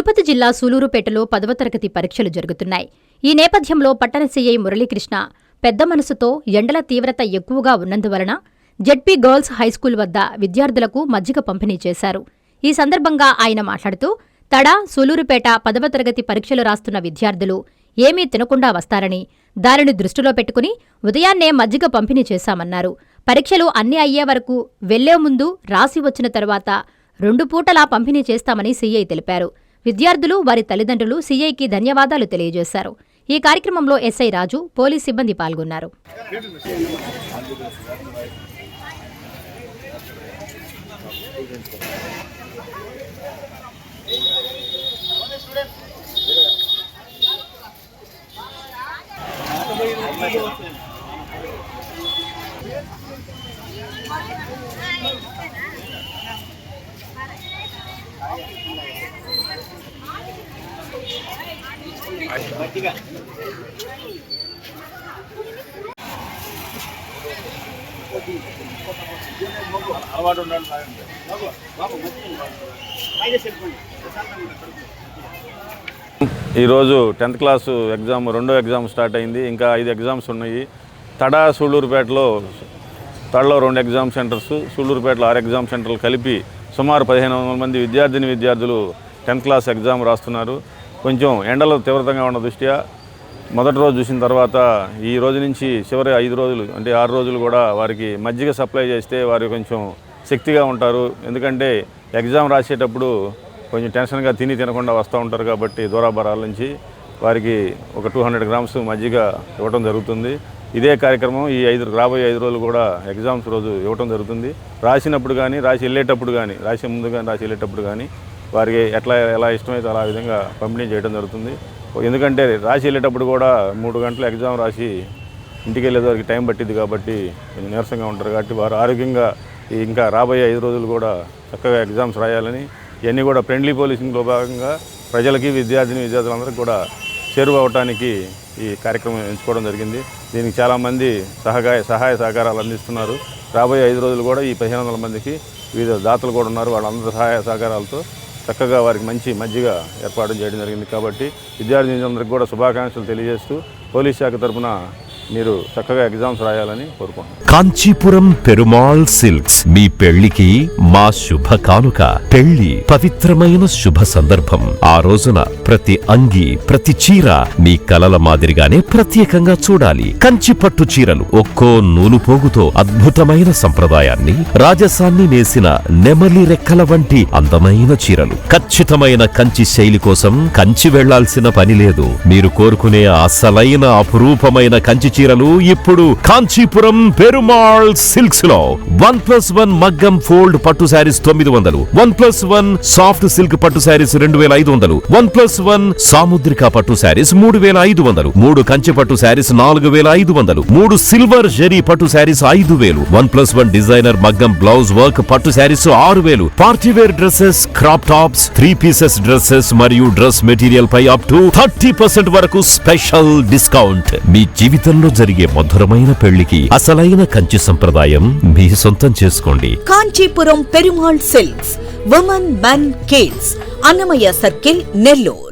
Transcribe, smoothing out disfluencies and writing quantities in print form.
తిరుపతి జిల్లా సూలూరుపేటలో 10వ తరగతి పరీక్షలు జరుగుతున్నాయి. ఈ నేపథ్యంలో పట్టణ సీఐ మురళీకృష్ణ పెద్ద మనసుతో ఎండల తీవ్రత ఎక్కువగా ఉన్నందువలన జెడ్పీ గర్ల్స్ హైస్కూల్ వద్ద విద్యార్థులకు మజ్జిగ పంపిణీ చేశారు. ఈ సందర్భంగా ఆయన మాట్లాడుతూ తడ, సూలూరుపేట 10వ తరగతి పరీక్షలు రాస్తున్న విద్యార్థులు ఏమీ తినకుండా వస్తారని, దానిని దృష్టిలో పెట్టుకుని ఉదయాన్నే మజ్జిగ పంపిణీ చేశామన్నారు. పరీక్షలు అన్నీ అయ్యే వరకు వెళ్లే ముందు, రాసి వచ్చిన తరువాత 2 పూటలా పంపిణీ చేస్తామని సీఐ తెలిపారు. విద్యార్థులు, వారి తల్లిదండ్రులు సీఐకి ధన్యవాదాలు తెలియజేశారు. ఈ కార్యక్రమంలో ఎస్ఐ రాజు, పోలీస్ సిబ్బంది పాల్గొన్నారు. ఈరోజు 10th క్లాసు ఎగ్జామ్, రెండో ఎగ్జామ్ స్టార్ట్ అయింది. ఇంకా 5 ఎగ్జామ్స్ ఉన్నాయి. తడా, సూళ్ళూరుపేటలో తడలో 2 ఎగ్జామ్ సెంటర్స్, సూళ్ళూరుపేటలో 6 ఎగ్జామ్ సెంటర్లు కలిపి సుమారు 1500 మంది విద్యార్థులు 10th క్లాస్ ఎగ్జామ్ రాస్తున్నారు. కొంచెం ఎండలు తీవ్రతంగా ఉన్న దృష్ట్యా మొదటి రోజు చూసిన తర్వాత ఈ రోజు నుంచి చివరి 5 రోజులు అంటే 6 రోజులు కూడా వారికి మజ్జిగ సప్లై చేస్తే వారు కొంచెం శక్తిగా ఉంటారు. ఎందుకంటే ఎగ్జామ్ రాసేటప్పుడు కొంచెం టెన్షన్గా తినకుండా వస్తూ ఉంటారు కాబట్టి దూరాభారాల నుంచి వారికి ఒక 200 గ్రామ్స్ మజ్జిగ ఇవ్వడం జరుగుతుంది. ఇదే కార్యక్రమం రాబోయే 5 రోజులు కూడా ఎగ్జామ్స్ రోజు ఇవ్వడం జరుగుతుంది. రాసినప్పుడు కానీ, రాసి వెళ్ళేటప్పుడు కానీ, రాసే ముందు కానీ, రాసి వెళ్ళేటప్పుడు కానీ వారికి ఎలా ఇష్టమైతే అలా విధంగా పంపిణీ చేయడం జరుగుతుంది. ఎందుకంటే రాసి వెళ్ళేటప్పుడు కూడా 3 గంటలు ఎగ్జామ్ రాసి ఇంటికి వెళ్ళేదానికి టైం పట్టింది కాబట్టి కొంచెం నీరసంగా ఉంటారు. కాబట్టి వారు ఆరోగ్యంగా ఇంకా రాబోయే 5 రోజులు కూడా చక్కగా ఎగ్జామ్స్ రాయాలని, ఇవన్నీ కూడా ఫ్రెండ్లీ పోలీసింగ్లో భాగంగా ప్రజలకి, విద్యార్థులందరికీ కూడా చేరువ అవటానికి ఈ కార్యక్రమం ఎంచుకోవడం జరిగింది. దీనికి చాలామంది సహాయ సహకారాలు అందిస్తున్నారు. రాబోయే 5 రోజులు కూడా ఈ 1500 మందికి వివిధ దాతలు కూడా ఉన్నారు. వాళ్ళందరూ సహాయ సహకారాలతో చక్కగా వారికి మంచి మజ్జిగ ఏర్పాటు చేయడం జరిగింది. కాబట్టి విద్యార్థులందరికీ కూడా శుభాకాంక్షలు తెలియజేస్తూ పోలీస్ శాఖ తరఫున మీరు చక్కగా ఎగ్జామ్స్ రాయాలని కోరుకుంటున్నాను. కాంచీపురం పెరుమాళ్ సిల్క్స్ మీ పెళ్లికి మా శుభ కానుక. పెళ్లి పవిత్రమైన శుభ సందర్భం. ఆ రోజున ప్రతి అంగి, ప్రతి చీర మీ కలల మాదిరిగానే ప్రత్యేకంగా చూడాలి. కంచి పట్టు చీరలు ఒక్కో నూలు పోగుతో అద్భుతమైన సంప్రదాయాన్ని, రాజసాన్ని నేసిన నెమలి రెక్కల వంటి అందమైన చీరలు. ఖచ్చితమైన కంచి శైలి కోసం కంచి వెళ్లాల్సిన పని లేదు. మీరు కోరుకునే అసలైన అపురూపమైన కంచి చీరలు ఇప్పుడు కాంచీపురం పెరుమాళ్ సిల్క్స్ లో 1+1 మగ్గం ఫోల్డ్ పట్టు శారీస్ 900, 1+1 సాఫ్ట్ సిల్క్ పట్టు శారీస్ 2500, 1+1 సాముద్రిక పట్టు శారీస్ 3500, 3 కంచి పట్టు శారీస్ 4500, 3 సిల్వర్ జరీ పట్టు శారీస్ 5000, 1+1 డిజైనర్ మగ్గం బ్లౌజ్ వర్క్ పట్టు saris 6000, partywear dresses, crop tops, 3 pieces dresses మరియు డ్రెస్ మెటీరియల్ పై అప్ టు 30% వరకు స్పెషల్ డిస్కౌంట్. మీ జీవితంలో జరిగే మధురమైన పెళ్లికి అసలైన కంచి సంప్రదాయం మీ సొంతం చేసుకోండి. Kanchipuram Perumal silks, women, men, kids, Annamayya circle, Nellore.